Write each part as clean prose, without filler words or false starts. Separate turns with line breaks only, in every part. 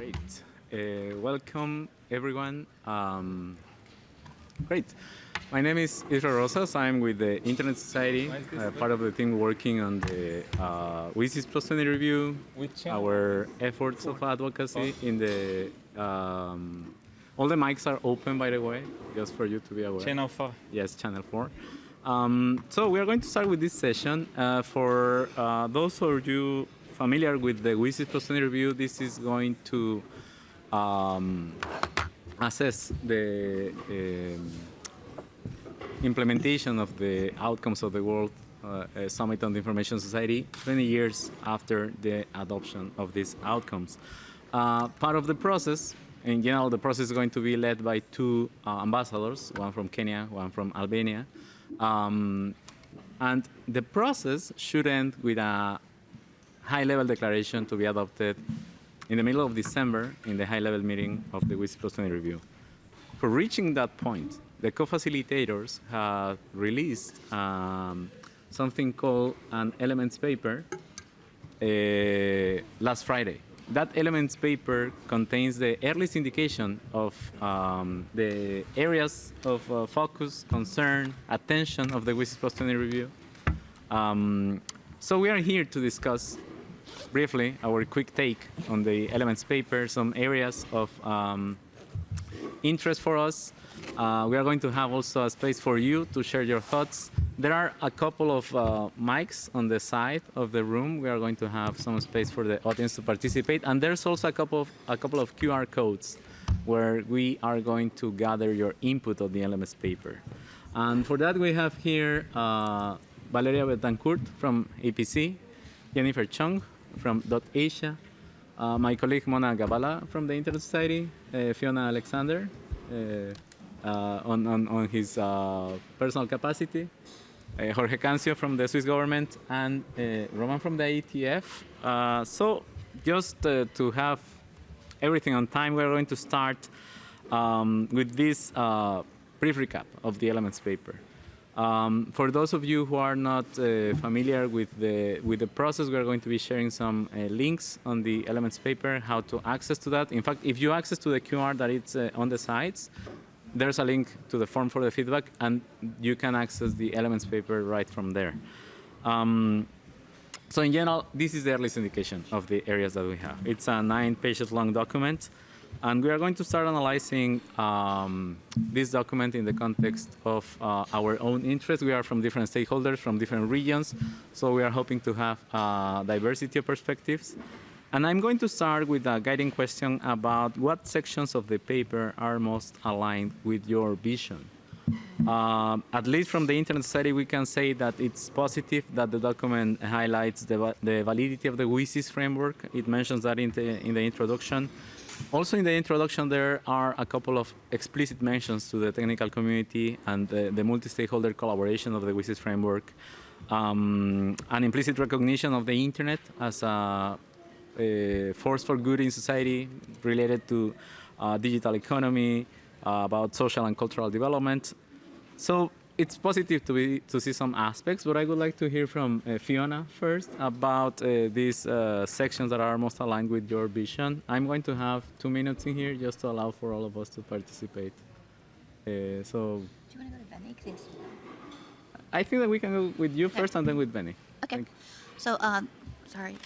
Great. Welcome, everyone. Great. My name is Israel Rosas. I'm with the Internet Society, part of the team working on the WSIS+20 review, our efforts of advocacy in the... all the mics are open, by the way, just for you to be aware.
Channel 4.
Yes, Channel 4. So we are going to start with this session. For those of you familiar with the WSIS+20 review, this is going to assess the implementation of the outcomes of the World Summit on the Information Society 20 years after the adoption of these outcomes. Part of the process, in general, the process is going to be led by two ambassadors, one from Kenya, one from Albania. And the process should end with a high-level declaration to be adopted in the middle of December in the high-level meeting of the WSIS+20 review. For reaching that point, the co-facilitators have released something called an elements paper last Friday. That elements paper contains the earliest indication of the areas of focus, concern, attention of the WSIS+20 review. So we are here to discuss briefly our quick take on the elements paper, some areas of interest for us. We are going to have also a space for you to share your thoughts. There are a couple of mics on the side of the room. We are going to have some space for the audience to participate. And there's also a couple of QR codes where we are going to gather your input on the elements paper. And for that, we have here Valeria Betancourt from APC, Jennifer Chung from .Asia, my colleague Mona Gabala from the Internet Society, Fiona Alexander on his personal capacity, Jorge Cancio from the Swiss government, and Roman from the IGF. So just to have everything on time, we're going to start with this brief recap of the elements paper. For those of you who are not familiar with the process, we are going to be sharing some links on the elements paper, how to access to that. In fact, if you access to the QR that it's on the sides, there's a link to the form for the feedback, and you can access the elements paper right from there. So in general, this is the earliest indication of the areas that we have. It's a 9 pages long document. And we are going to start analyzing this document in the context of our own interests. We are from different stakeholders, from different regions, so we are hoping to have diversity of perspectives. And I'm going to start with a guiding question about what sections of the paper are most aligned with your vision. At least from the Internet Society, we can say that it's positive that the document highlights the validity of the WSIS framework. It mentions that in the introduction. Also in the introduction, there are a couple of explicit mentions to the technical community and the multi-stakeholder collaboration of the WSIS framework, an implicit recognition of the Internet as a force for good in society related to digital economy, about social and cultural development. So it's positive to see some aspects, but I would like to hear from Fiona first about these sections that are most aligned with your vision. I'm going to have 2 minutes in here just to allow for all of us to participate. So.
Do you want to go to Benny?
I think that we can go with you first and then with Benny.
Okay. So, sorry.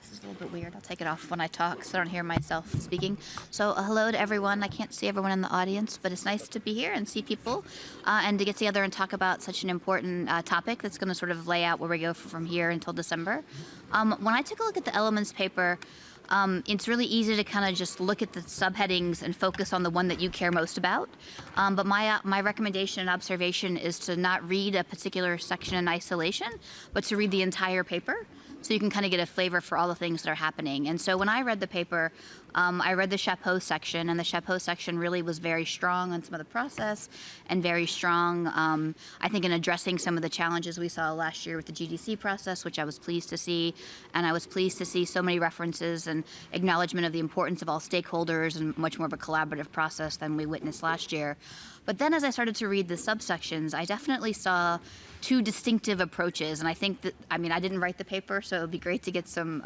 This is a little bit weird. I'll take it off when I talk so I don't hear myself speaking. So hello to everyone. I can't see everyone in the audience, but it's nice to be here and see people and to get together and talk about such an important topic that's going to sort of lay out where we go from here until December. When I took a look at the elements paper, it's really easy to kind of just look at the subheadings and focus on the one that you care most about. But my recommendation and observation is to not read a particular section in isolation, but to read the entire paper, so you can kind of get a flavor for all the things that are happening. And so when I read the paper, I read the chapeau section, and the chapeau section really was very strong on some of the process and very strong, I think, in addressing some of the challenges we saw last year with the GDC process, which I was pleased to see. And I was pleased to see so many references and acknowledgement of the importance of all stakeholders and much more of a collaborative process than we witnessed last year. But then as I started to read the subsections, I definitely saw two distinctive approaches. And I think that, I mean, I didn't write the paper, so it would be great to get some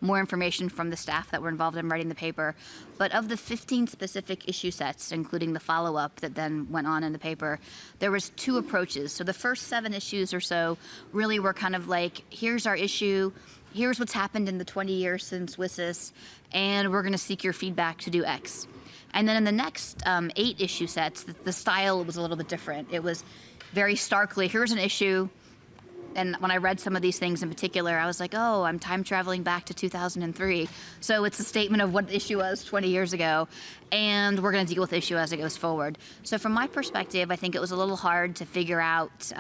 more information from the staff that were involved in writing the paper. But of the 15 specific issue sets, including the follow-up that then went on in the paper, there was two approaches. So the first 7 issues or so really were kind of like, here's our issue, here's what's happened in the 20 years since WSIS, and we're going to seek your feedback to do X. And then in the next 8 issue sets, the style was a little bit different. It was very starkly, here's an issue. And when I read some of these things in particular, I was like, oh, I'm time traveling back to 2003. So it's a statement of what the issue was 20 years ago, and we're going to deal with the issue as it goes forward. So from my perspective, I think it was a little hard to figure out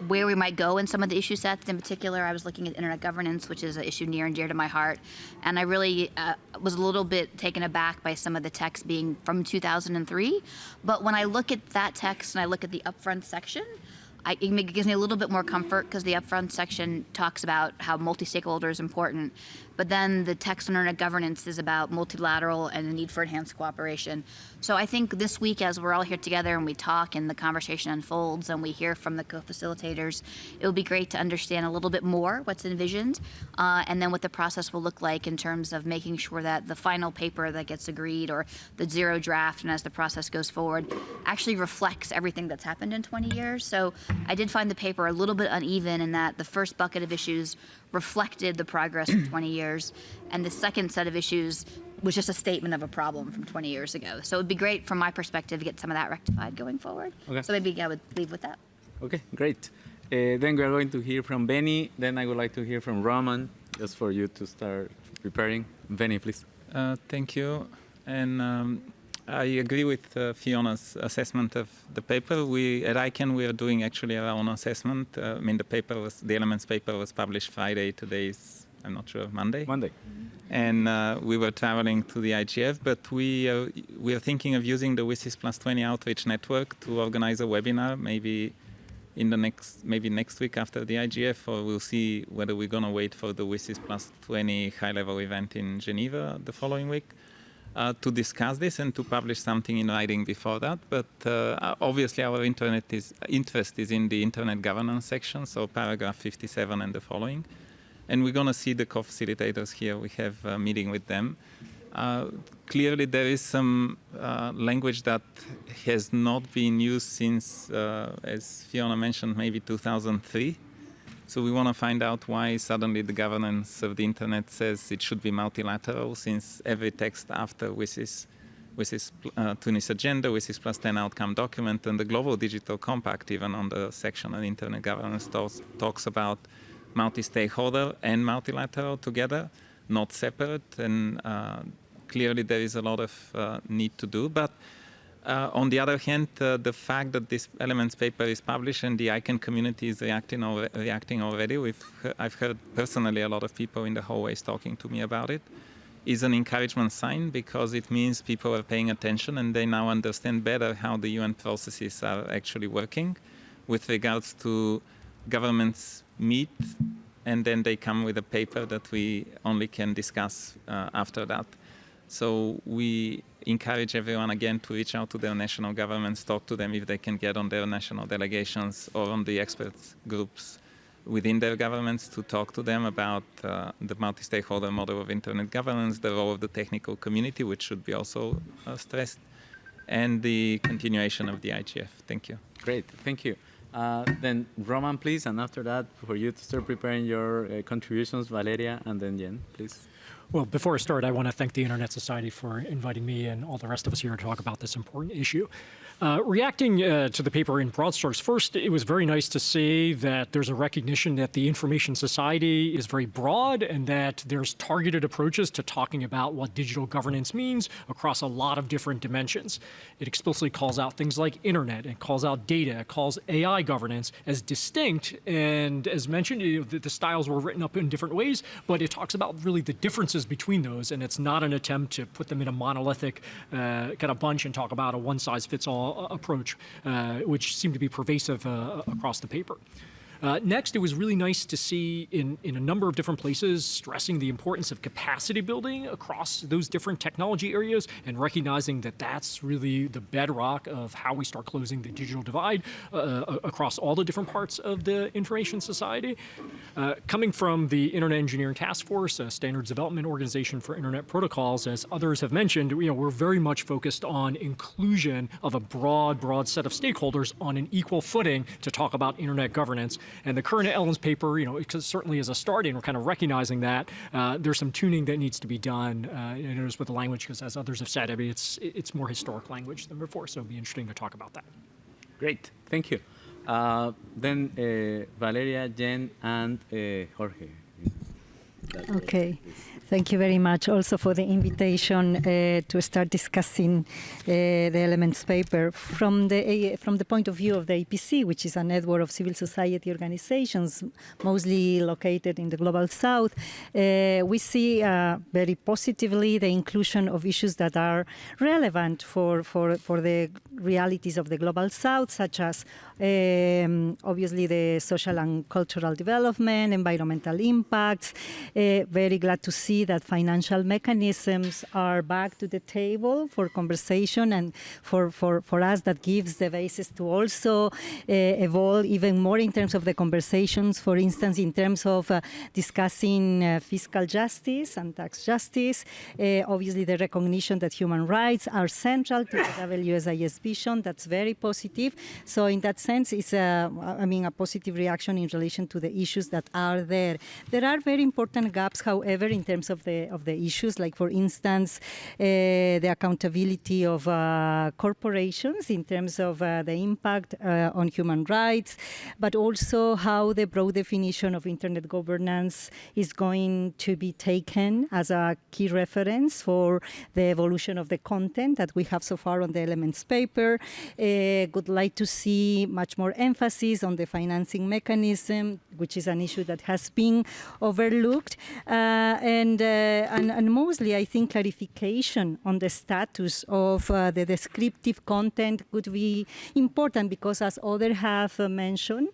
where we might go in some of the issue sets. In particular, I was looking at internet governance, which is an issue near and dear to my heart. And I really was a little bit taken aback by some of the text being from 2003. But when I look at that text and I look at the upfront section, it gives me a little bit more comfort because the upfront section talks about how multi-stakeholder is important. But then the text on internet governance is about multilateral and the need for enhanced cooperation. So I think this week, as we're all here together and we talk and the conversation unfolds and we hear from the co-facilitators, it would be great to understand a little bit more what's envisioned and then what the process will look like in terms of making sure that the final paper that gets agreed or the zero draft and as the process goes forward actually reflects everything that's happened in 20 years. So I did find the paper a little bit uneven in that the first bucket of issues reflected the progress of 20 years, and the second set of issues was just a statement of a problem from 20 years ago. So it would be great from my perspective to get some of that rectified going forward. Okay. So maybe I would leave with that.
Okay, great. Then we are going to hear from Benny. Then I would like to hear from Roman, just for you to start preparing. Benny, please.
Thank you. And I agree with Fiona's assessment of the paper. At ICANN, we are doing actually our own assessment. I mean, the Elements paper was published Friday. Today is, I'm not sure, Monday?
Monday.
And we were traveling to the IGF, but we are thinking of using the WSIS+20 outreach network to organize a webinar, maybe next week after the IGF, or we'll see whether we're going to wait for the WSIS+20 high-level event in Geneva the following week. To discuss this and to publish something in writing before that. But obviously our interest is in the internet governance section, so paragraph 57 and the following. And we're going to see the co-facilitators here. We have a meeting with them. Clearly there is some language that has not been used since, as Fiona mentioned, maybe 2003. So we want to find out why suddenly the governance of the internet says it should be multilateral, since every text after WSIS Tunis agenda, WSIS+10 outcome document, and the Global Digital Compact, even on the section on internet governance, talks about multi-stakeholder and multilateral together, not separate. And clearly there is a lot of need to do. But on the other hand, the fact that this Elements paper is published and the ICANN community is reacting already, I've heard personally a lot of people in the hallways talking to me about it, is an encouragement sign, because it means people are paying attention and they now understand better how the UN processes are actually working with regards to governments meet and then they come with a paper that we only can discuss after that. So we encourage everyone again to reach out to their national governments, talk to them if they can get on their national delegations or on the experts groups within their governments to talk to them about the multi-stakeholder model of internet governance, the role of the technical community, which should be also stressed, and the continuation of the IGF. Thank you.
Great, thank you. Then Roman, please, and after that, for you to start preparing your contributions, Valeria, and then Jen, please.
Well, before I start, I want to thank the Internet Society for inviting me and all the rest of us here to talk about this important issue. Reacting to the paper in broad strokes, first, it was very nice to see that there's a recognition that the information society is very broad and that there's targeted approaches to talking about what digital governance means across a lot of different dimensions. It explicitly calls out things like internet, it calls out data, it calls AI governance as distinct, and as mentioned, the styles were written up in different ways, but it talks about really the differences between those, and it's not an attempt to put them in a monolithic kind of bunch and talk about a one-size-fits-all approach, which seemed to be pervasive across the paper. Next, it was really nice to see in a number of different places stressing the importance of capacity building across those different technology areas and recognizing that that's really the bedrock of how we start closing the digital divide across all the different parts of the information society. Coming from the Internet Engineering Task Force, a standards development organization for internet protocols, as others have mentioned, we're very much focused on inclusion of a broad set of stakeholders on an equal footing to talk about internet governance. And the current Elements paper, certainly as a starting, we're kind of recognizing that there's some tuning that needs to be done. Notice with the language, because as others have said, it's more historic language than before, so it'll be interesting to talk about that.
Great, thank you. Then Valeria, Jen, and Jorge.
Okay, thank you very much also for the invitation to start discussing the Elements paper. From the point of view of the APC, which is a network of civil society organizations, mostly located in the Global South, we see very positively the inclusion of issues that are relevant for the realities of the Global South, such as obviously the social and cultural development, environmental impacts. Very glad to see that financial mechanisms are back to the table for conversation, and for us that gives the basis to also evolve even more in terms of the conversations, for instance, in terms of discussing fiscal justice and tax justice. Obviously, the recognition that human rights are central to the WSIS vision, that's very positive. So in that sense, it's a positive reaction in relation to the issues that are there. There are very important gaps, however, in terms of the issues, like for instance, the accountability of corporations in terms of the impact on human rights, but also how the broad definition of internet governance is going to be taken as a key reference for the evolution of the content that we have so far on the Elements paper. Would like to see much more emphasis on the financing mechanism, which is an issue that has been overlooked. And mostly, I think, clarification on the status of the descriptive content would be important, because as others have mentioned,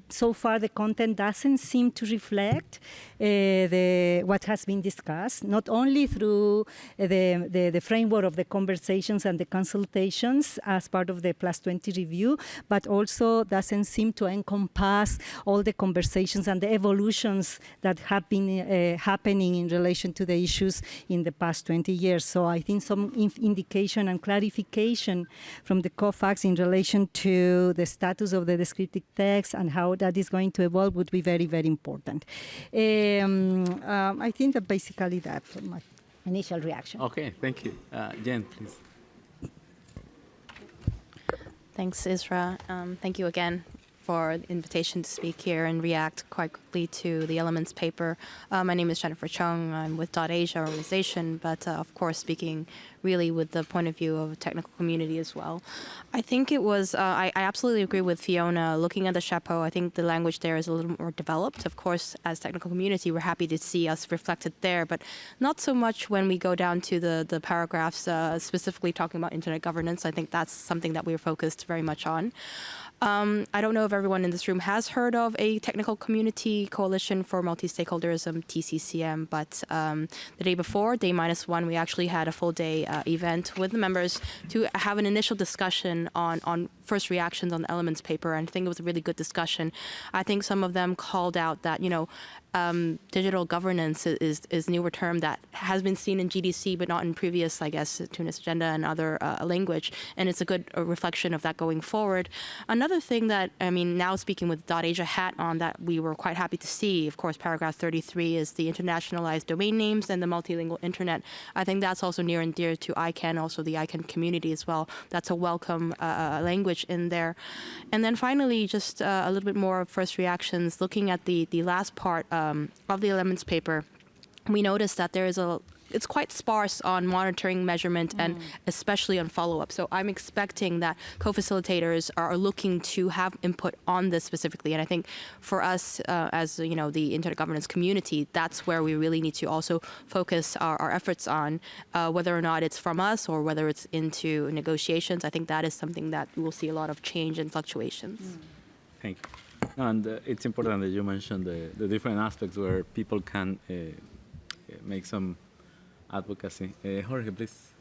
so far the content doesn't seem to reflect what has been discussed, not only through the framework of the conversations and the consultations as part of the +20 review, but also doesn't seem to encompass all the conversations and the evolutions that have been happening in relation to the issues in the past 20 years. So I think some indication and clarification from the COFAX in relation to the status of the descriptive text and how that is going to evolve would be very, very important. I think that basically that's my initial reaction.
Okay, thank you. Jen, please.
Thanks, Isra. Thank you again for the invitation to speak here and react quite quickly to the Elements paper. My name is Jennifer Chung. I'm with .Asia organization, but of course speaking really with the point of view of a technical community as well. I think it was, I absolutely agree with Fiona. Looking at the chapeau, I think the language there is a little more developed. Of course, as technical community, we're happy to see us reflected there, but not so much when we go down to the paragraphs specifically talking about internet governance. I think that's something that we're focused very much on. I don't know if everyone in this room has heard of a technical community coalition for multi-stakeholderism, TCCM, but the day before, day -1, we actually had a full day event with the members to have an initial discussion on first reactions on the Elements paper, and I think it was a really good discussion. I think some of them called out that, digital governance is a newer term that has been seen in GDC, but not in previous, I guess, Tunis Agenda and other language, and it's a good reflection of that going forward. Another thing that, now speaking with .Asia hat on, that we were quite happy to see, of course, paragraph 33 is the internationalized domain names and the multilingual internet. I think that's also near and dear to ICANN, also the ICANN community as well. That's a welcome language in there. And then finally, just a little bit more first reactions, looking at the last part of the Elements paper, we noticed that it's quite sparse on monitoring, measurement, and especially on follow-up. So I'm expecting that co-facilitators are looking to have input on this specifically. And I think for us, as the internet governance community, that's where we really need to also focus our efforts on, whether or not it's from us or whether it's into negotiations. I think that is something that we will see a lot of change and fluctuations.
Thank you. No, and it's important that you mentioned the different aspects where people can make some advocacy. Jorge, please.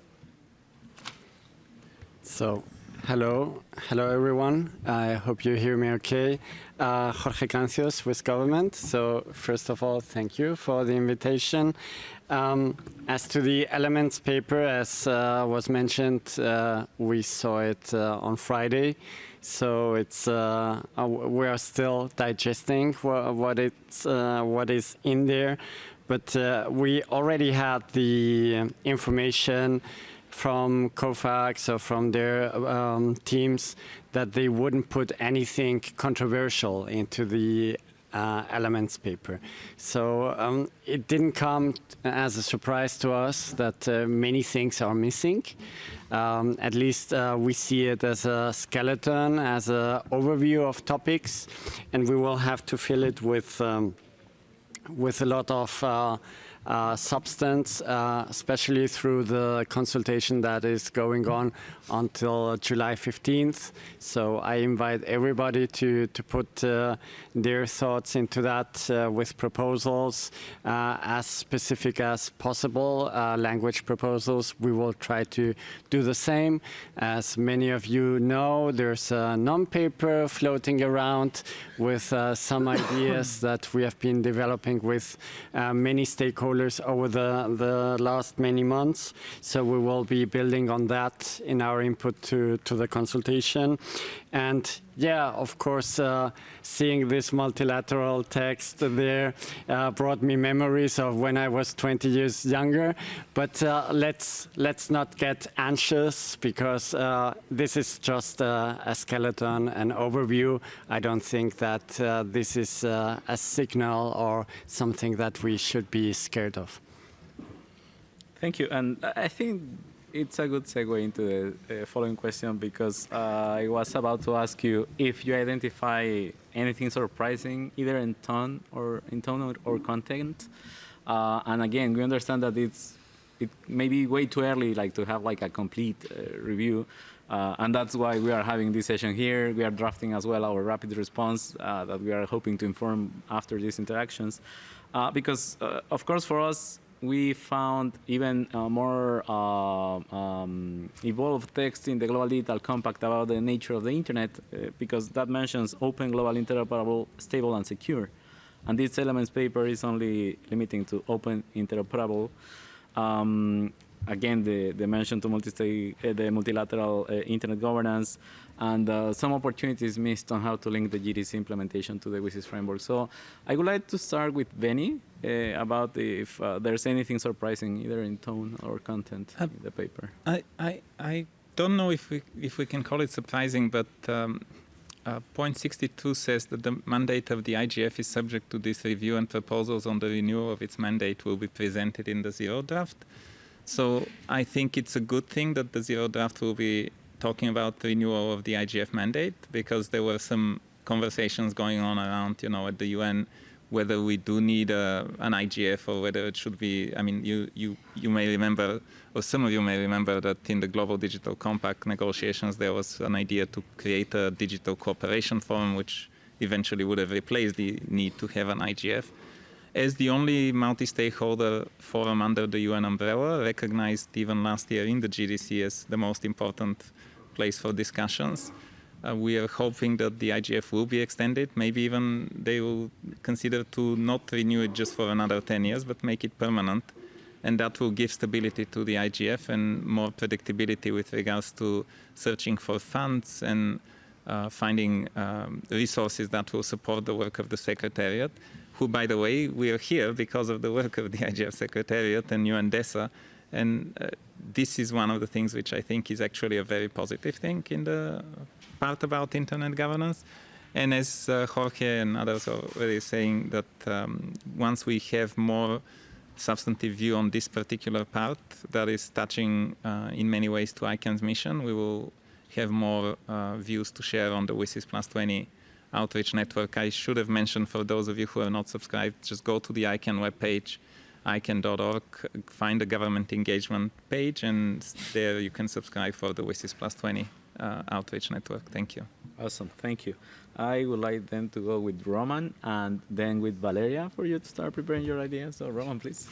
So, hello everyone. I hope you hear me okay. Jorge Cancios, Swiss government. So, first of all, thank you for the invitation. As to the elements paper, as was mentioned, we saw it on Friday. So it's we are still digesting what is in there, but we already had the information from COFAX or from their teams that they wouldn't put anything controversial into the elements paper. So it didn't come as a surprise to us that many things are missing. At least we see it as a skeleton, as an overview of topics, and we will have to fill it with a lot of substance, especially through the consultation that is going on until July 15th. So I invite everybody to put their thoughts into that with proposals as specific as possible, language proposals. We will try to do the same. As many of you know, there's a non-paper floating around with some ideas that we have been developing with many stakeholders over the last many months. So we will be building on that in our input to the consultation. And yeah, of course, seeing this multilateral text there brought me memories of when I was 20 years younger. But let's not get anxious, because this is just a skeleton, an overview. I don't think that this is a signal or something that we should be scared of.
Thank you. And I think it's a good segue into the following question, because I was about to ask you if you identify anything surprising, either in tone or content. And again, we understand that it may be way too early, like to have like a complete review, and that's why we are having this session here. We are drafting as well our rapid response that we are hoping to inform after these interactions, because of course for us, we found even more evolved text in the Global Digital Compact about the nature of the internet, because that mentions open, global, interoperable, stable, and secure. And this elements paper is only limiting to open, interoperable. Again, the mention to the multilateral internet governance, and some opportunities missed on how to link the GDC implementation to the WSIS framework. So I would like to start with Benny about if there's anything surprising, either in tone or content in the paper.
I don't know if we can call it surprising, but point 62 says that the mandate of the IGF is subject to this review, and proposals on the renewal of its mandate will be presented in the zero draft. So I think it's a good thing that the zero draft will be talking about the renewal of the IGF mandate, because there were some conversations going on around, at the UN, whether we do need an IGF or whether it should be. I mean, you may remember, or some of you may remember, that in the Global Digital Compact negotiations, there was an idea to create a digital cooperation forum, which eventually would have replaced the need to have an IGF. As the only multi-stakeholder forum under the UN umbrella, recognized even last year in the GDC as the most important place for discussions, we are hoping that the IGF will be extended. Maybe even they will consider to not renew it just for another 10 years, but make it permanent. And that will give stability to the IGF and more predictability with regards to searching for funds and finding resources that will support the work of the Secretariat, who, by the way, we are here because of the work of the IGF Secretariat and UNDESA. And this is one of the things which I think is actually a very positive thing in the part about internet governance. And as Jorge and others are already saying, that once we have more substantive view on this particular part that is touching in many ways to ICANN's mission, we will have more views to share on the WSIS+20 outreach network. I should have mentioned, for those of you who are not subscribed, just go to the ICANN webpage, ICANN.org, find the government engagement page, and there you can subscribe for the WSIS+20 outreach network. Thank you.
Awesome, thank you. I would like then to go with Roman and then with Valeria for you to start preparing your ideas. So Roman, please.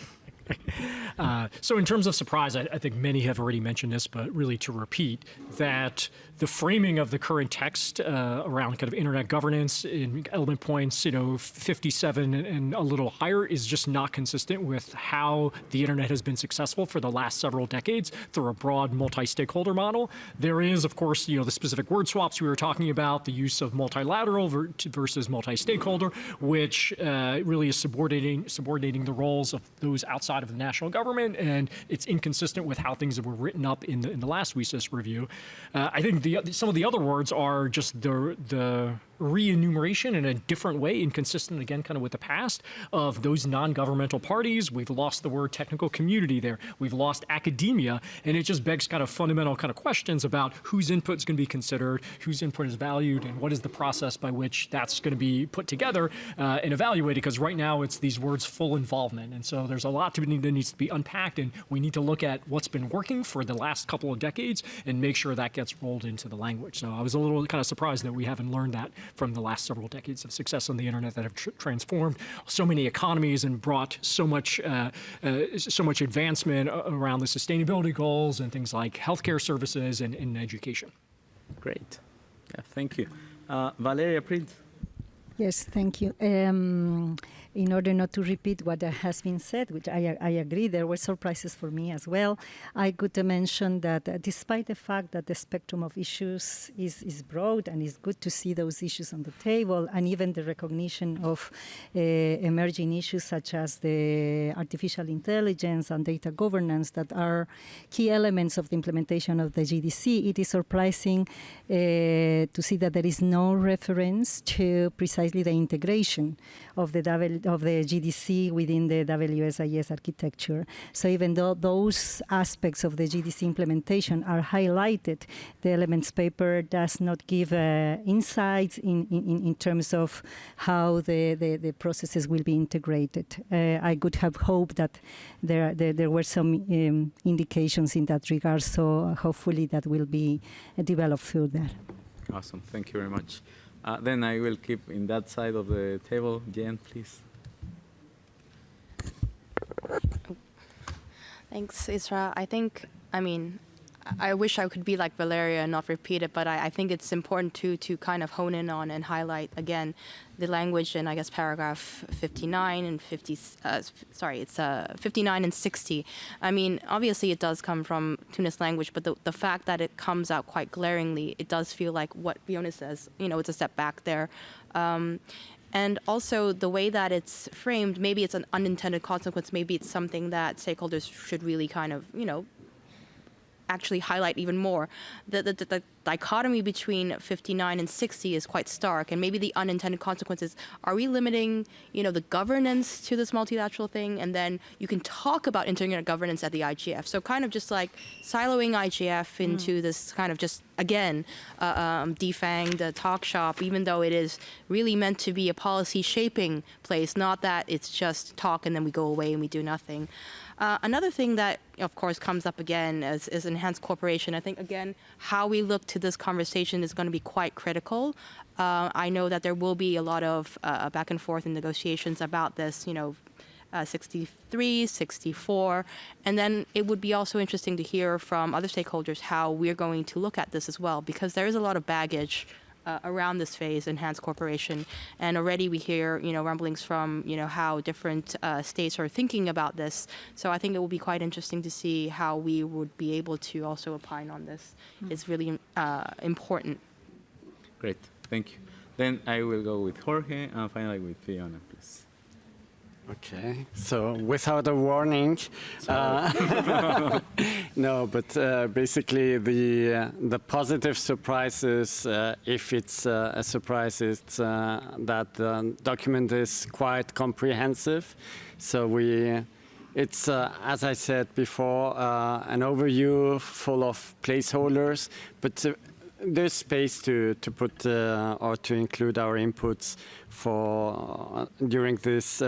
So in terms of surprise, I think many have already mentioned this, but really to repeat that the framing of the current text around kind of internet governance in element points, 57 and a little higher is just not consistent with how the internet has been successful for the last several decades through a broad multi-stakeholder model. There is, of course, the specific word swaps we were talking about, the use of multilateral versus multi-stakeholder, which really is subordinating the roles of those outside of the national government, and it's inconsistent with how things were written up in the last WSIS review. I think some of the other words are just the re-enumeration in a different way, inconsistent again kind of with the past of those non-governmental parties. We've lost the word technical community there. We've lost academia, and it just begs kind of fundamental kind of questions about whose input is going to be considered, whose input is valued, and what is the process by which that's going to be put together and evaluated, because right now it's these words full involvement. And so there's a lot that needs to be unpacked, and we need to look at what's been working for the last couple of decades and make sure that gets rolled into the language. So I was a little kind of surprised that we haven't learned that from the last several decades of success on the internet that have transformed so many economies and brought so much advancement around the sustainability goals and things like healthcare services and education.
Great. Yeah, thank you. Valeria, please.
Yes, thank you. In order not to repeat what has been said, which I agree, there were surprises for me as well. I could mention that despite the fact that the spectrum of issues is broad, and it's good to see those issues on the table, and even the recognition of emerging issues such as the artificial intelligence and data governance that are key elements of the implementation of the GDC, it is surprising to see that there is no reference to precisely the integration of the GDC within the WSIS architecture. So even though those aspects of the GDC implementation are highlighted, the elements paper does not give insights in terms of how the processes will be integrated. I could have hoped that there were some indications in that regard, so hopefully that will be developed further.
Awesome, thank you very much. Then I will keep in that side of the table. Jen, please.
Thanks, Isra. I wish I could be like Valeria and not repeat it, but I think it's important to kind of hone in on and highlight again the language in, I guess, paragraph 59 and 59 and 60. I mean, obviously it does come from Tunis language, but the fact that it comes out quite glaringly, it does feel like what Fiona says, it's a step back there. And also the way that it's framed, maybe it's an unintended consequence, maybe it's something that stakeholders should really kind of, actually highlight even more. The dichotomy between 59 and 60 is quite stark, and maybe the unintended consequences, are we limiting, the governance to this multilateral thing, and then you can talk about internet governance at the IGF. So kind of just like siloing IGF into this kind of just, again, defanged talk shop, even though it is really meant to be a policy shaping place, not that it's just talk and then we go away and we do nothing. Another thing that, of course, comes up again is enhanced cooperation. I think, again, how we look to this conversation is going to be quite critical. I know that there will be a lot of back and forth in negotiations about this, 63, 64. And then it would be also interesting to hear from other stakeholders how we're going to look at this as well, because there is a lot of baggage around this phase, enhanced cooperation. And already we hear, rumblings from, how different states are thinking about this. So I think it will be quite interesting to see how we would be able to also opine on this. It's really important.
Great, thank you. Then I will go with Jorge and finally with Fiona, please.
Okay, so without a warning, no, but basically the positive surprise is, if it's a surprise, it's that the document is quite comprehensive. So it's, as I said before, an overview full of placeholders, but there's space to put or to include our inputs for during this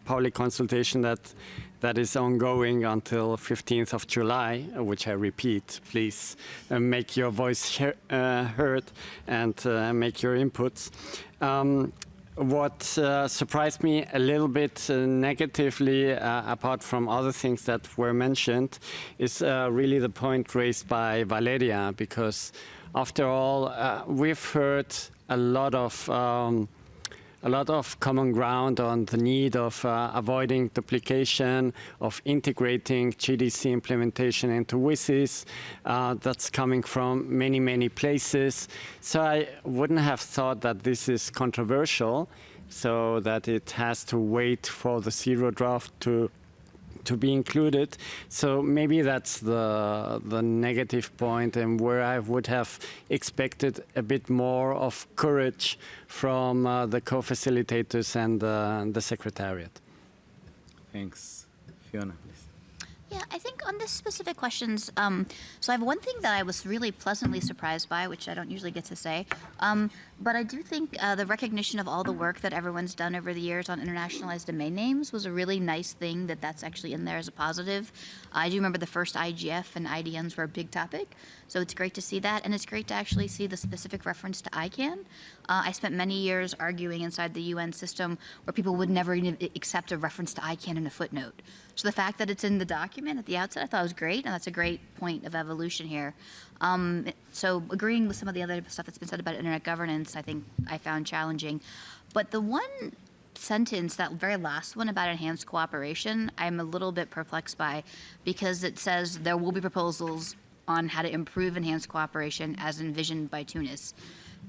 public consultation that is ongoing until 15th of July, which I repeat, please make your voice heard and make your inputs. What surprised me a little bit negatively, apart from other things that were mentioned, is really the point raised by Valeria, because after all, we've heard a lot of common ground on the need of avoiding duplication, of integrating GDC implementation into WSIS. That's coming from many, many places. So I wouldn't have thought that this is controversial, so that it has to wait for the zero draft to be included. So maybe that's the negative point, and where I would have expected a bit more of courage from the co-facilitators and the Secretariat.
Thanks. Fiona, please.
Yeah, I think on this specific questions, so I have one thing that I was really pleasantly surprised by, which I don't usually get to say, but I do think the recognition of all the work that everyone's done over the years on internationalized domain names was a really nice thing that's actually in there as a positive. I do remember the first IGF and IDNs were a big topic, so it's great to see that, and it's great to actually see the specific reference to ICANN. I spent many years arguing inside the UN system where people would never even accept a reference to ICANN in a footnote. So the fact that it's in the document at the outset, I thought was great, and that's a great point of evolution here. So agreeing with some of the other stuff that's been said about internet governance, I think I found challenging. But the one sentence, that very last one about enhanced cooperation, I'm a little bit perplexed by, because it says there will be proposals on how to improve enhanced cooperation as envisioned by Tunis.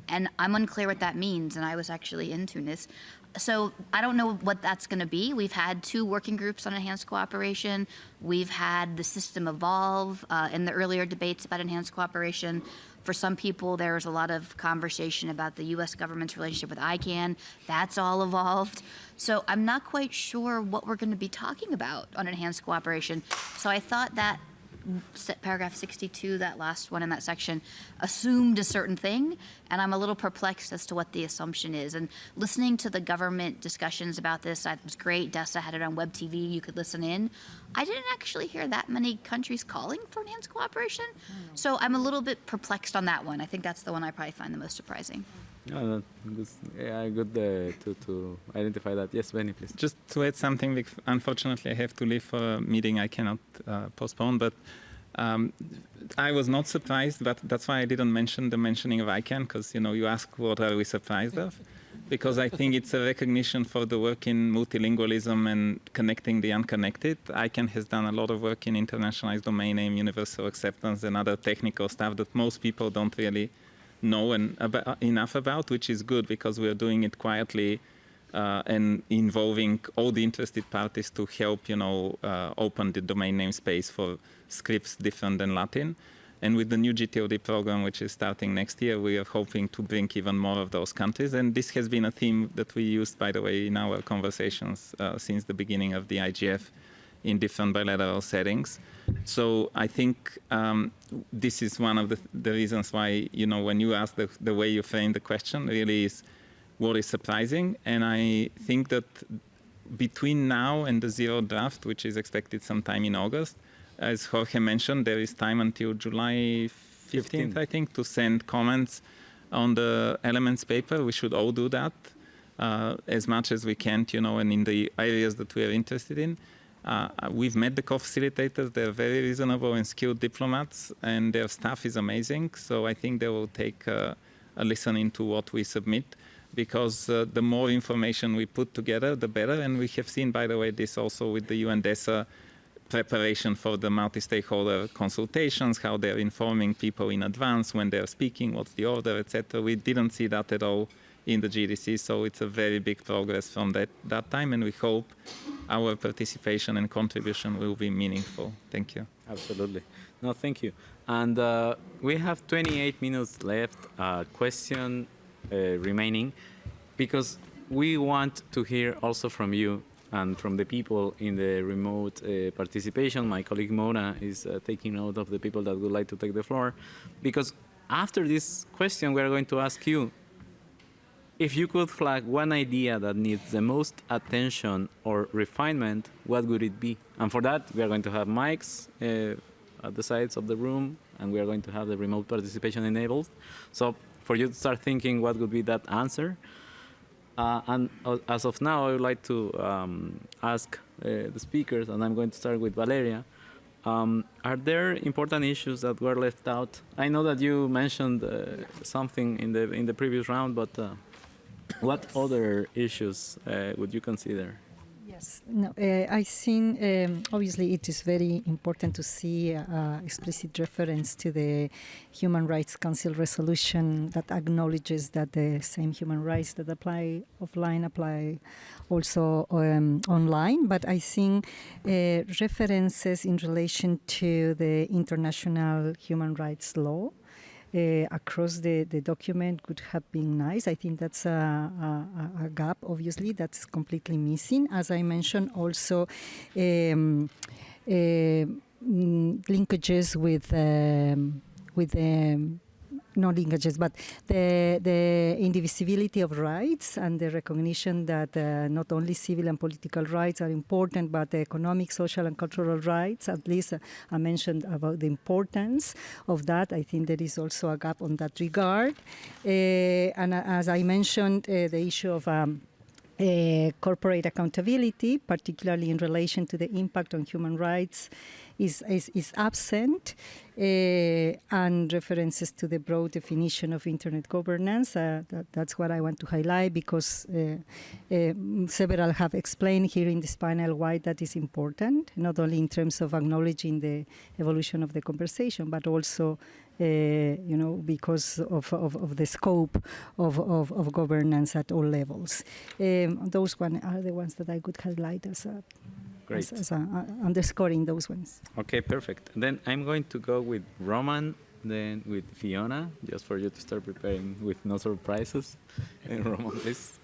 And I'm unclear what that means, and I was actually in Tunis. So I don't know what that's going to be. We've had 2 working groups on enhanced cooperation. We've had the system evolve in the earlier debates about enhanced cooperation. For some people, there was a lot of conversation about the U.S. government's relationship with ICANN. That's all evolved. So I'm not quite sure what we're going to be talking about on enhanced cooperation. So I thought that paragraph 62, that last one in that section, assumed a certain thing, and I'm a little perplexed as to what the assumption is. And listening to the government discussions about this, that was great. DESA had it on web TV. You could listen in. I didn't actually hear that many countries calling for enhanced cooperation, so I'm a little bit perplexed on that one. I think that's the one I probably find the most surprising.
No, good to identify that. Yes, Benny, please.
Just to add something, unfortunately I have to leave for a meeting I cannot postpone, but I was not surprised, but that's why I didn't mention the mentioning of ICANN, because you ask what are we surprised of, because I think it's a recognition for the work in multilingualism and connecting the unconnected. ICANN has done a lot of work in internationalized domain name, universal acceptance, and other technical stuff that most people don't really know enough about, which is good, because we're doing it quietly and involving all the interested parties to help, open the domain name space for scripts different than Latin. And with the new GTOD program, which is starting next year, we are hoping to bring even more of those countries. And this has been a theme that we used, by the way, in our conversations since the beginning of the IGF in different bilateral settings. So I think this is one of the reasons why, when you ask the way you frame the question really is what is surprising. And I think that between now and the zero draft, which is expected sometime in August, as Jorge mentioned, there is time until July 15th, I think, to send comments on the elements paper. We should all do that as much as we can, and in the areas that we are interested in. We've met the co-facilitators. They're very reasonable and skilled diplomats, and their staff is amazing. So I think they will take a listen into what we submit, because the more information we put together, the better. And we have seen, by the way, this also with the UN DESA preparation for the multi-stakeholder consultations, how they're informing people in advance when they're speaking, what's the order, etc. We didn't see that at all in the GDC, so it's a very big progress from that time, and we hope our participation and contribution will be meaningful. Thank you.
Absolutely. No, thank you. And we have 28 minutes left, question remaining, because we want to hear also from you and from the people in the remote participation. My colleague Mona is taking note of the people that would like to take the floor, because after this question, we are going to ask you, if you could flag one idea that needs the most attention or refinement, what would it be? And for that, we are going to have mics at the sides of the room, and we are going to have the remote participation enabled. So for you to start thinking what would be that answer. And as of now, I would like to ask the speakers, and I'm going to start with Valeria. Are there important issues that were left out? I know that you mentioned something in the previous round, but what other issues would you consider?
Yes, no, I think obviously it is very important to see explicit reference to the Human Rights Council resolution that acknowledges that the same human rights that apply offline apply also online. But I think references in relation to the international human rights law across the document could have been nice. I think that's a gap, obviously, that's completely missing. As I mentioned, also linkages with not linkages, but the indivisibility of rights and the recognition that not only civil and political rights are important, but the economic, social, and cultural rights, at least I mentioned about the importance of that. I think there is also a gap on that regard. And as I mentioned, the issue of corporate accountability, particularly in relation to the impact on human rights, is absent, and references to the broad definition of internet governance. That's what I want to highlight, because several have explained here in this panel why that is important, not only in terms of acknowledging the evolution of the conversation, but also because of the scope of governance at all levels. Those are the ones that I could highlight as underscoring those ones.
Okay, perfect. Then I'm going to go with Roman, then with Fiona, just for you to start preparing with no surprises. And Roman, please.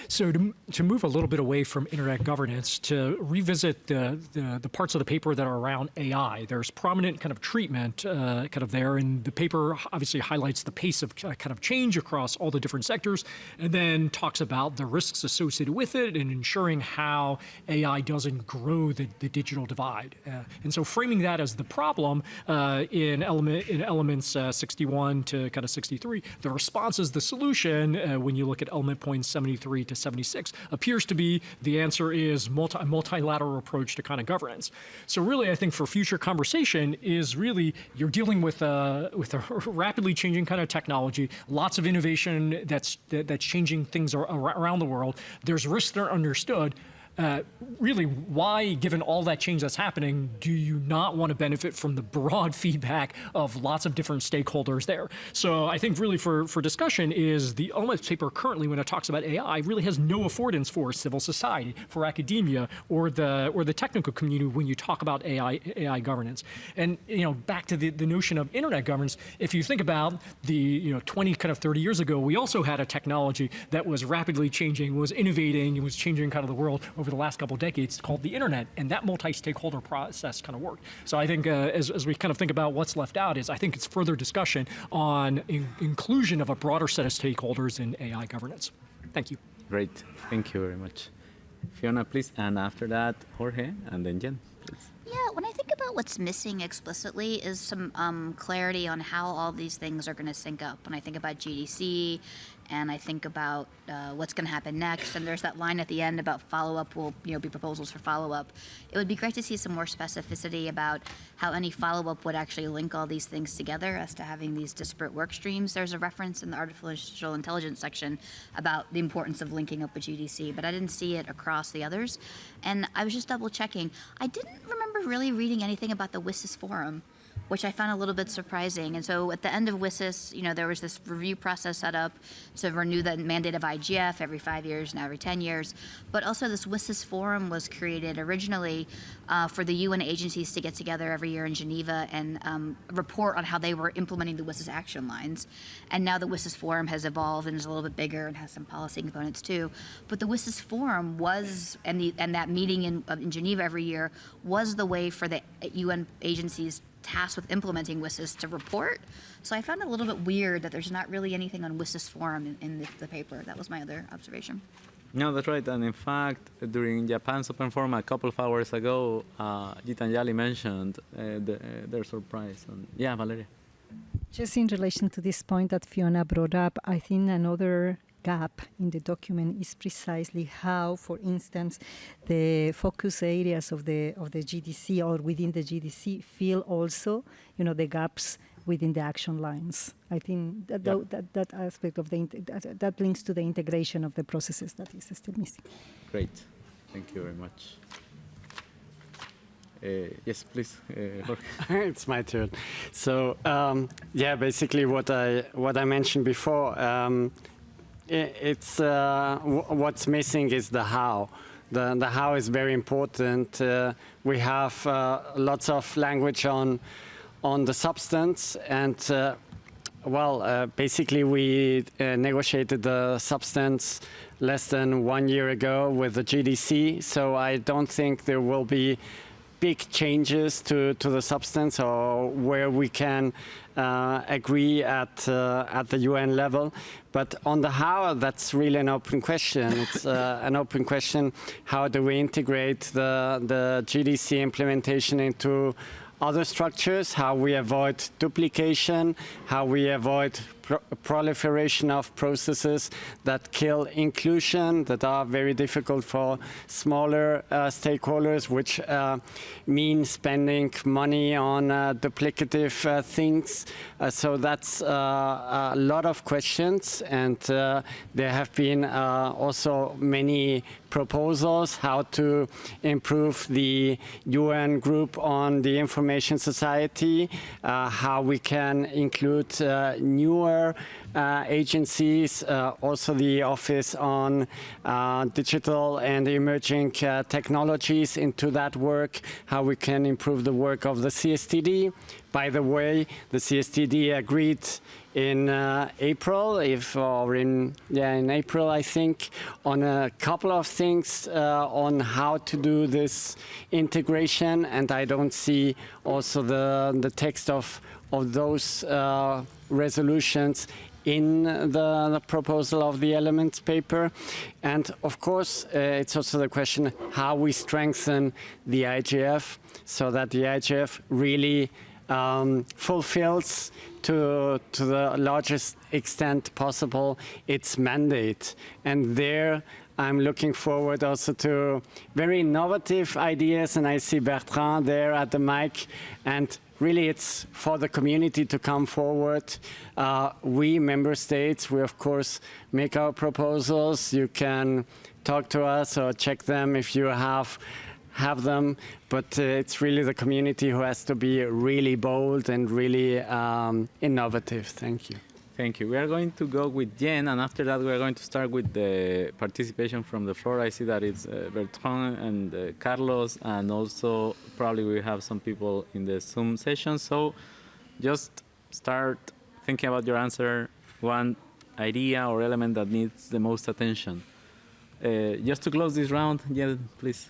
So to move a little bit away from internet governance, to revisit the parts of the paper that are around AI, there's prominent kind of treatment kind of there, and the paper obviously highlights the pace of kind of change across all the different sectors, and then talks about the risks associated with it and ensuring how AI doesn't grow the digital divide. And so framing that as the problem in elements 61 to kind of 63, the response is the solution when you look at element points 73 to 76 appears to be the answer is multilateral approach to kind of governance. So really, I think for future conversation is really you're dealing with a rapidly changing kind of technology, lots of innovation that's changing things around the world. There's risks that are understood. Really, why, given all that change that's happening, do you not want to benefit from the broad feedback of lots of different stakeholders there? So I think really for discussion is the elements paper currently, when it talks about AI, really has no affordance for civil society, for academia, or the technical community when you talk about AI governance. And back to the notion of internet governance, if you think about the 20 kind of 30 years ago, we also had a technology that was rapidly changing, was innovating, and was changing kind of the world over the last couple of decades, called the internet, and that multi-stakeholder process kind of worked. So I think as we kind of think about what's left out is I think it's further discussion on inclusion of a broader set of stakeholders in AI governance. Thank you.
Great. Thank you very much. Fiona, please, and after that, Jorge, and then Jen, please.
Yeah, when I think about what's missing explicitly is some clarity on how all these things are going to sync up. When I think about GDC, and I think about what's going to happen next, and there's that line at the end about follow-up will be proposals for follow-up. It would be great to see some more specificity about how any follow-up would actually link all these things together as to having these disparate work streams. There's a reference in the artificial intelligence section about the importance of linking up with GDC, but I didn't see it across the others. And I was just double-checking. I didn't remember really reading anything about the WSIS forum, which I found a little bit surprising. And so at the end of WSIS, there was this review process set up to renew the mandate of IGF every 5 years, now every 10 years. But also this WSIS forum was created originally for the UN agencies to get together every year in Geneva and report on how they were implementing the WSIS action lines. And now the WSIS forum has evolved and is a little bit bigger and has some policy components too. But the WSIS forum was, and that meeting in Geneva every year was the way for the UN agencies tasked with implementing WSIS to report. So I found it a little bit weird that there's not really anything on WSIS forum in the paper. That was my other observation.
No, that's right. And in fact, during Japan's Open Forum a couple of hours ago, Gitanjali mentioned their surprise. And yeah, Valeria.
Just in relation to this point that Fiona brought up, I think another gap in the document is precisely how, for instance, the focus areas of the GDC or within the GDC fill also, the gaps within the action lines. I think that aspect of that links to the integration of the processes that is still missing.
Great, thank you very much. Yes, please, Jorge.
It's my turn. So basically what I mentioned before. It's what's missing is the how. The how is very important. We have lots of language on the substance, and basically we negotiated the substance less than 1 year ago with the GDC. So I don't think there will be big changes to the substance or where we can agree at the UN level. But on the how, that's really an open question. It's an open question. How do we integrate the GDC implementation into other structures? How we avoid duplication? How we avoid proliferation of processes that kill inclusion, that are very difficult for smaller stakeholders, which mean spending money on duplicative things. So that's a lot of questions, and there have been also many proposals how to improve the UN group on the information society, how we can include newer agencies, also the Office on Digital and Emerging Technologies into that work, how we can improve the work of the CSTD. By the way, the CSTD agreed in April, in April, I think, on a couple of things on how to do this integration, and I don't see also the text of those resolutions in the proposal of the elements paper. And of course, it's also the question how we strengthen the IGF so that the IGF really fulfills to the largest extent possible its mandate. And there I'm looking forward also to very innovative ideas, and I see Bertrand there at the mic, and really it's for the community to come forward. We member states, we of course make our proposals. You can talk to us or check them if you have them, but it's really the community who has to be really bold and really innovative. Thank you.
Thank you. We are going to go with Jen, and after that we are going to start with the participation from the floor. I see that it's Bertrand and Carlos, and also probably we have some people in the Zoom session. So just start thinking about your answer, one idea or element that needs the most attention. Just to close this round, Jen, please.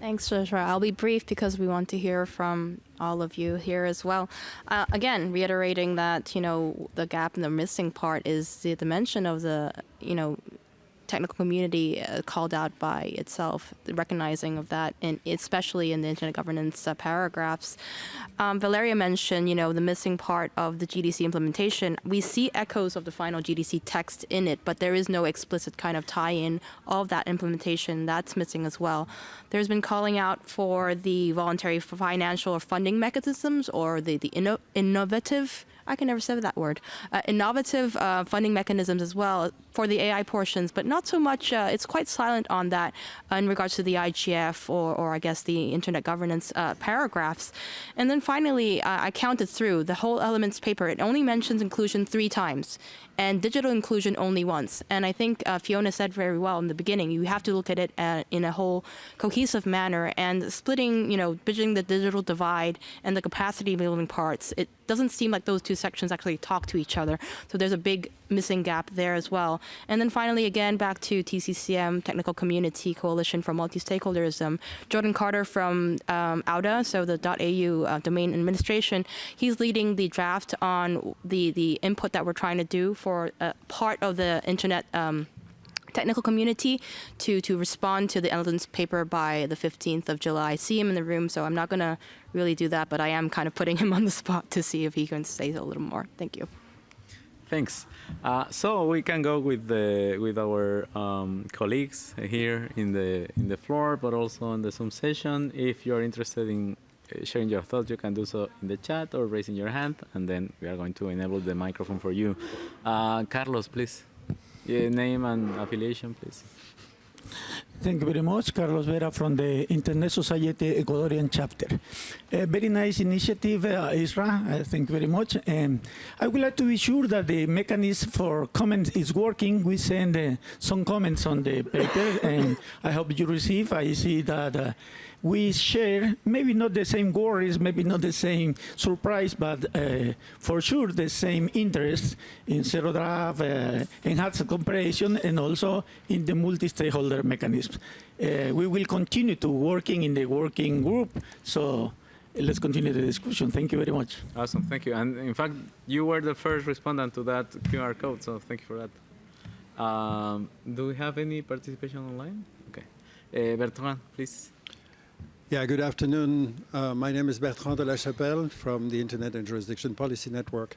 Thanks, Joshua. I'll be brief because we want to hear from all of you here as well. Again, reiterating that, the gap and the missing part is the dimension of the, technical community called out by itself, the recognizing of that, and especially in the internet governance paragraphs. Valeria mentioned, the missing part of the GDC implementation. We see echoes of the final GDC text in it, but there is no explicit kind of tie-in of that implementation. That's missing as well. There's been calling out for the voluntary financial or funding mechanisms, or the innovative, I can never say that word, innovative funding mechanisms as well for the AI portions, but not so much, it's quite silent on that in regards to the IGF or I guess the internet governance paragraphs. And then finally, I counted through the whole elements paper. It only mentions inclusion 3 times. and digital inclusion only once. And I think Fiona said very well in the beginning, you have to look at it in a whole cohesive manner, and splitting, bridging the digital divide and the capacity building parts. It doesn't seem like those two sections actually talk to each other. So there's a big missing gap there as well. And then finally, again, back to TCCM, Technical Community Coalition for Multi-Stakeholderism. Jordan Carter from AUDA, so the .au domain administration, he's leading the draft on the input that we're trying to do for part of the internet technical community to respond to the elements paper by the 15th of July. I see him in the room, so I'm not going to really do that, but I am kind of putting him on the spot to see if he can say a little more. Thank you.
Thanks. So we can go with our colleagues here in the floor, but also on the Zoom session. If you are interested in sharing your thoughts, you can do so in the chat or raising your hand, and then we are going to enable the microphone for you. Carlos, please. Your name and affiliation, please.
Thank you very much. Carlos Vera from the Internet Society Ecuadorian chapter. A very nice initiative, Isra. Thank you very much. I would like to be sure that the mechanism for comments is working. We send some comments on the paper, and I hope you receive. I see that we share maybe not the same worries, maybe not the same surprise, but for sure the same interest in zero draft, enhanced comparison, and also in the multi-stakeholder mechanisms. We will continue to working in the working group, so let's continue the discussion. Thank you very much.
Awesome, thank you. And in fact, you were the first respondent to that QR code, so thank you for that. Do we have any participation online? Okay. Bertrand, please.
Yeah, good afternoon. My name is Bertrand de la Chapelle from the Internet and Jurisdiction Policy Network.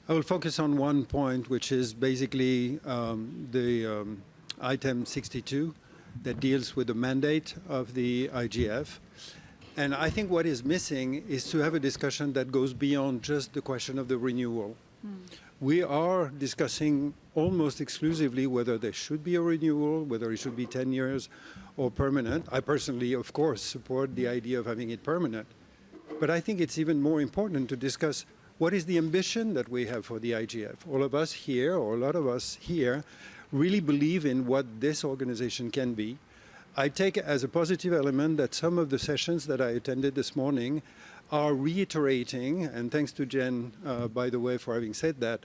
I will focus on one point, which is basically the item 62 that deals with the mandate of the IGF. And I think what is missing is to have a discussion that goes beyond just the question of the renewal. We are discussing almost exclusively whether there should be a renewal, whether it should be 10 years or permanent. I personally, of course, support the idea of having it permanent. But I think it's even more important to discuss what is the ambition that we have for the IGF. All of us here, or a lot of us here, really believe in what this organization can be. I take it as a positive element that some of the sessions that I attended this morning are reiterating, and thanks to Jen, by the way, for having said that,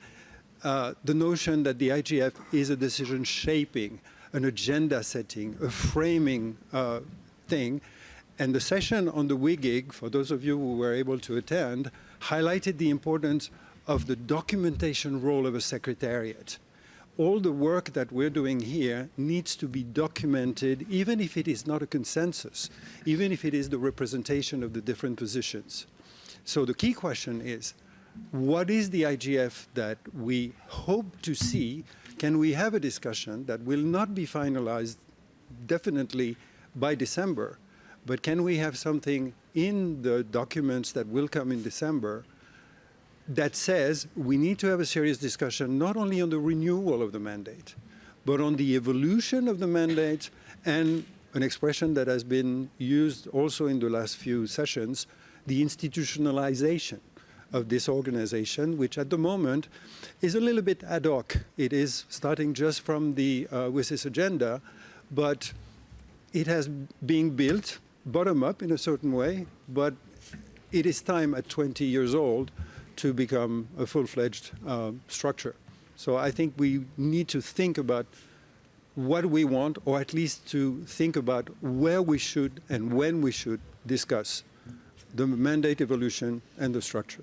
the notion that the IGF is a decision shaping, an agenda setting, a framing thing. And the session on the WGIG, for those of you who were able to attend, highlighted the importance of the documentation role of a secretariat. All the work that we're doing here needs to be documented, even if it is not a consensus, even if it is the representation of the different positions. So the key question is, what is the IGF that we hope to see? Can we have a discussion that will not be finalized definitely by December, but can we have something in the documents that will come in December that says we need to have a serious discussion not only on the renewal of the mandate, but on the evolution of the mandate, and an expression that has been used also in the last few sessions, the institutionalization of this organization, which at the moment is a little bit ad hoc. It is starting just from the WSIS agenda, but it has been built bottom up in a certain way, but it is time at 20 years old to become a full-fledged structure. So I think we need to think about what we want, or at least to think about where we should and when we should discuss the mandate evolution and the structure.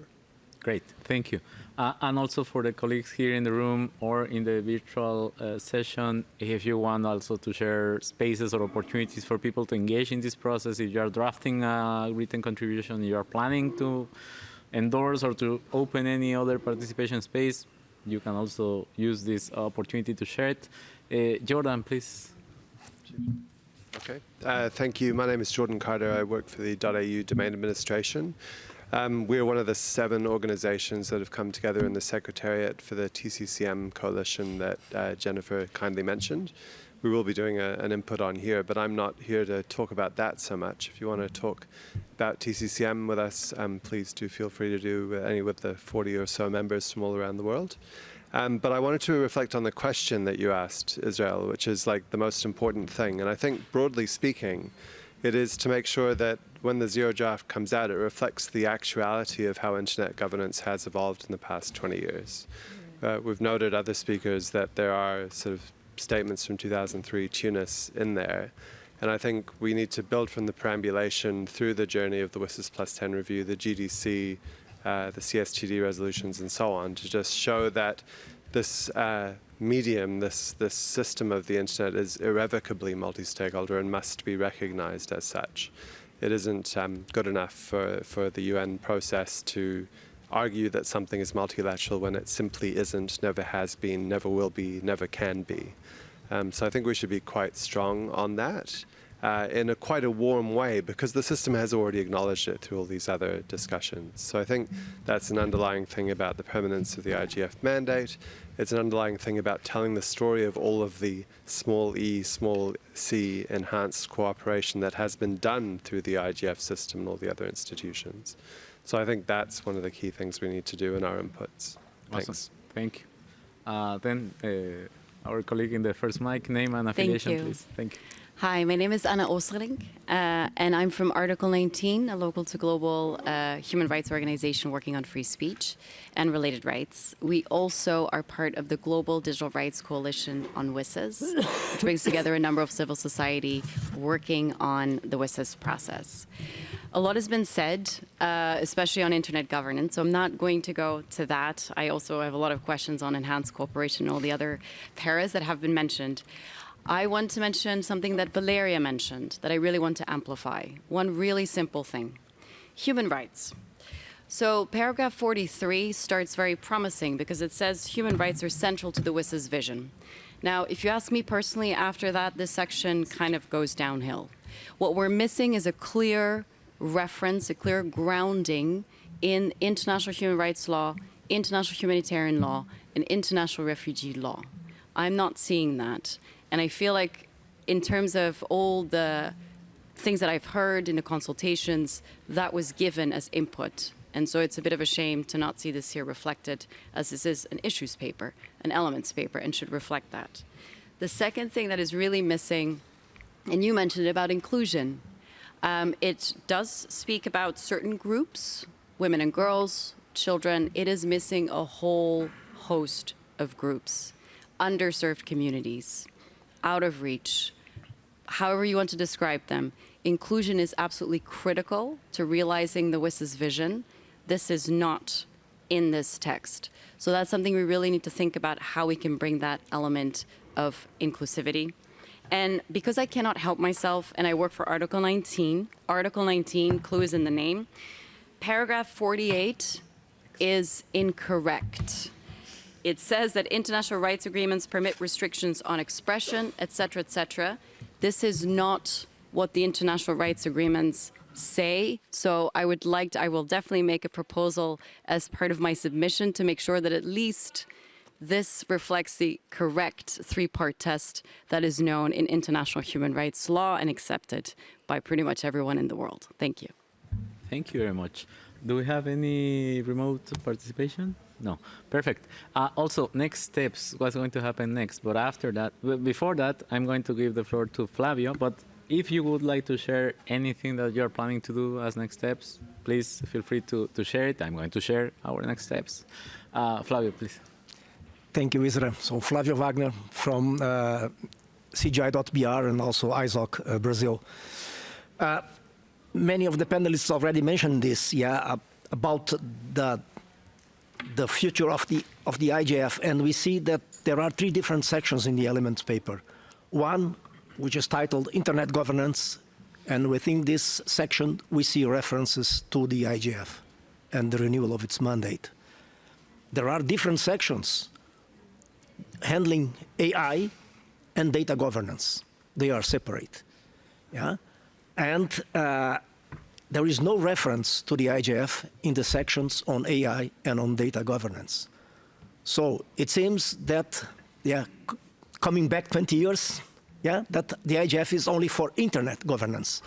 Great, thank you. And also for the colleagues here in the room or in the virtual session, if you want also to share spaces or opportunities for people to engage in this process, if you are drafting a written contribution, you are planning to endorse or to open any other participation space, you can also use this opportunity to share it. Jordan, please.
Okay, thank you. My name is Jordan Carter. I work for the .au domain administration. We're one of the 7 organizations that have come together in the Secretariat for the TCCM coalition that Jennifer kindly mentioned. We will be doing an input on here, but I'm not here to talk about that so much. If you want to talk about TCCM with us, please do feel free to do any with the 40 or so members from all around the world. But I wanted to reflect on the question that you asked, Israel, which is like the most important thing. And I think broadly speaking, it is to make sure that when the zero draft comes out, it reflects the actuality of how internet governance has evolved in the past 20 years. We've noted other speakers that there are sort of statements from 2003 Tunis in there. And I think we need to build from the perambulation through the journey of the WSIS+10 review, the GDC, the CSTD resolutions, and so on, to just show that this medium, this system of the internet is irrevocably multi-stakeholder and must be recognized as such. It isn't good enough for the UN process to argue that something is multilateral when it simply isn't, never has been, never will be, never can be. So I think we should be quite strong on that in quite a warm way, because the system has already acknowledged it through all these other discussions. So I think that's an underlying thing about the permanence of the IGF mandate. It's an underlying thing about telling the story of all of the small e, small c enhanced cooperation that has been done through the IGF system and all the other institutions. So I think that's one of the key things we need to do in our inputs. Thanks.
Awesome. Thank you. Then our colleague in the first mic, name and affiliation, please. Thank you.
Hi, my name is Anna Oosterling, and I'm from Article 19, a local to global human rights organization working on free speech and related rights. We also are part of the Global Digital Rights Coalition on WSIS, which brings together a number of civil society working on the WSIS process. A lot has been said, especially on internet governance, so I'm not going to go to that. I also have a lot of questions on enhanced cooperation and all the other paras that have been mentioned. I want to mention something that Valeria mentioned that I really want to amplify. One really simple thing. Human rights. So paragraph 43 starts very promising because it says human rights are central to the WSIS vision. Now, if you ask me personally, after that, this section kind of goes downhill. What we're missing is a clear reference, a clear grounding in international human rights law, international humanitarian law, and international refugee law. I'm not seeing that. And I feel like in terms of all the things that I've heard in the consultations, that was given as input. And so it's a bit of a shame to not see this here reflected, as this is an issues paper, an elements paper, and should reflect that. The second thing that is really missing, and you mentioned it about inclusion, it does speak about certain groups, women and girls, children. It is missing a whole host of groups, underserved communities, out of reach, however you want to describe them. Inclusion is absolutely critical to realizing the WSIS vision. This is not in this text. So that's something we really need to think about, how we can bring that element of inclusivity. And because I cannot help myself, and I work for Article 19, clue is in the name, paragraph 48 is incorrect. It says that international rights agreements permit restrictions on expression, et cetera, et cetera. This is not what the international rights agreements say. So I will definitely make a proposal as part of my submission to make sure that at least this reflects the correct three-part test that is known in international human rights law and accepted by pretty much everyone in the world. Thank you.
Thank you very much. Do we have any remote participation? No. Perfect. Also, next steps, what's going to happen next? But after that, before that, I'm going to give the floor to Flavio. But if you would like to share anything that you're planning to do as next steps, please feel free to share it. I'm going to share our next steps. Flavio, please.
Thank you, Isra. So Flavio Wagner from CGI.br and also ISOC Brazil. Many of the panelists already mentioned this, about the future of the IGF, and we see that there are three different sections in the elements paper. One, which is titled Internet Governance, and within this section we see references to the IGF and the renewal of its mandate. There are different sections handling AI and data governance. They are separate. And there is no reference to the IGF in the sections on AI and on data governance. So it seems that, coming back 20 years, that the IGF is only for internet governance,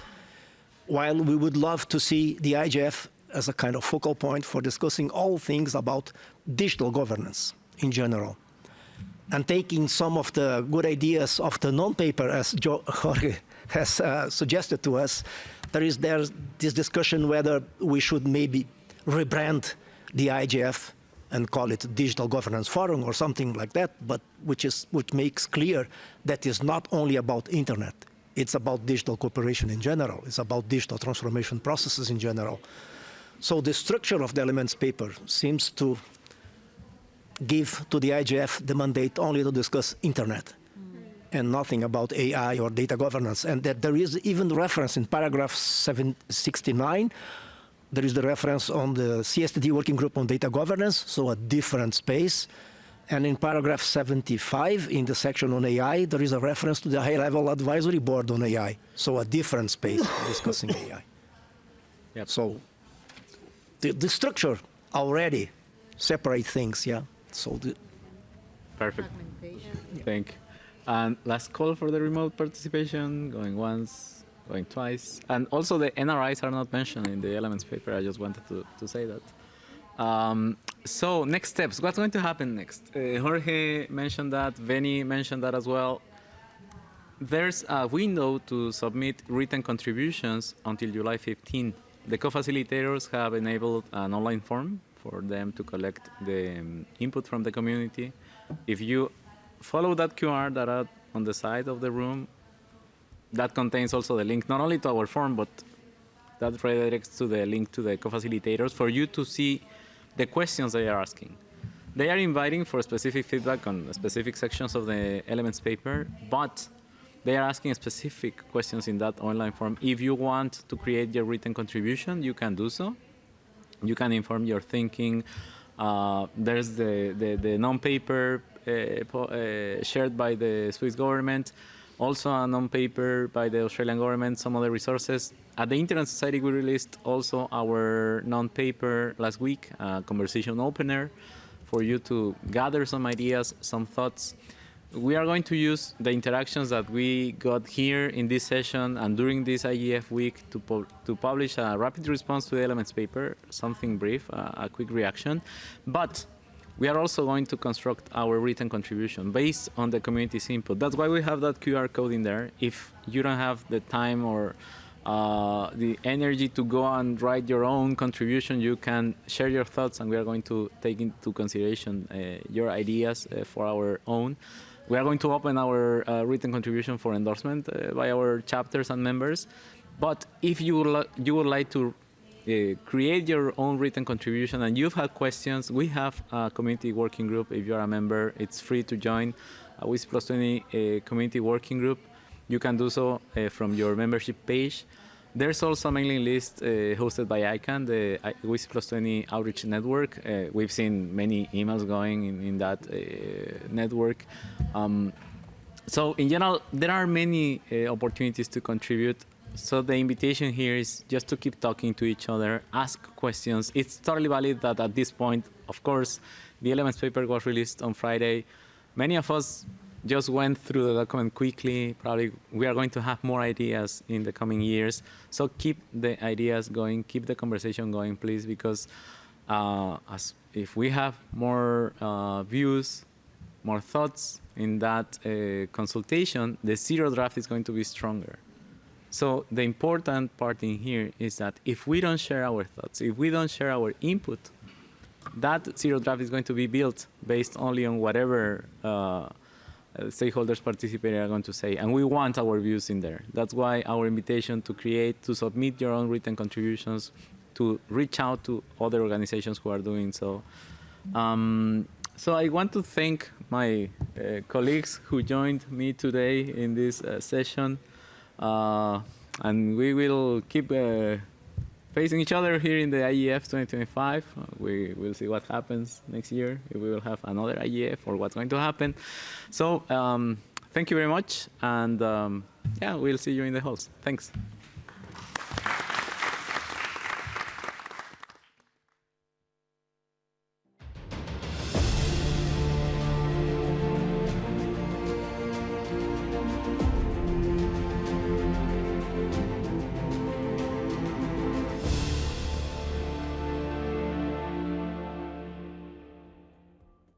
while we would love to see the IGF as a kind of focal point for discussing all things about digital governance. in general. And taking some of the good ideas of the non-paper, as Jorge has suggested to us, there's this discussion whether we should maybe rebrand the IGF and call it Digital Governance Forum or something like that, but which makes clear that it's not only about internet. It's about digital cooperation in general. It's about digital transformation processes in general. So the structure of the elements paper seems to give to the IGF the mandate only to discuss internet and nothing about AI or data governance. And that there is even reference in paragraph 769. There is the reference on the CSTD working group on data governance, so a different space. And in paragraph 75, in the section on AI, there is a reference to the high-level advisory board on AI, so a different space discussing AI.
Yep.
So the structure already separates things, yeah. So
Perfect. Thank you. And last call for the remote participation, going once, going twice. And also the NRIs are not mentioned in the elements paper. I just wanted to say that. So next steps, what's going to happen next? Jorge mentioned that, Veni mentioned that as well. There's a window to submit written contributions until July 15. The co-facilitators have enabled an online form for them to collect the input from the community. If you follow that QR that are on the side of the room, that contains also the link not only to our form, but that redirects to the link to the co-facilitators for you to see the questions they are asking. They are inviting for specific feedback on specific sections of the elements paper, but they are asking specific questions in that online form. If you want to create your written contribution, you can do so. You can inform your thinking. There's the non-paper shared by the Swiss government, also a non-paper by the Australian government, some other resources. At the Internet Society, we released also our non-paper last week, a conversation opener, for you to gather some ideas, some thoughts. We are going to use the interactions that we got here in this session and during this IGF week to publish a rapid response to the elements paper, something brief, a quick reaction. But we are also going to construct our written contribution based on the community's input. That's why we have that QR code in there. If you don't have the time or the energy to go and write your own contribution, you can share your thoughts, and we are going to take into consideration your ideas for our own. We are going to open our written contribution for endorsement by our chapters and members. But if you would like to create your own written contribution and you've had questions, we have a community working group. If you're a member, it's free to join a WSIS+20 community working group. You can do so from your membership page. There's also a mailing list hosted by ICANN, the WSIS+20 Outreach Network. We've seen many emails going in that network. So in general, there are many opportunities to contribute. So the invitation here is just to keep talking to each other, ask questions. It's totally valid that at this point, of course, the elements paper was released on Friday. Many of us just went through the document quickly. Probably we are going to have more ideas in the coming years. So keep the ideas going, keep the conversation going, please, because if we have more views, more thoughts in that consultation, the zero draft is going to be stronger. So the important part in here is that if we don't share our thoughts, if we don't share our input, that zero draft is going to be built based only on whatever stakeholders participating are going to say. And we want our views in there. That's why our invitation to submit your own written contributions, to reach out to other organizations who are doing so. So I want to thank my colleagues who joined me today in this session. And we will keep facing each other here in the IGF 2025. We will see what happens next year, if we will have another IGF or what's going to happen. So thank you very much. And yeah, we'll see you in the halls. Thanks.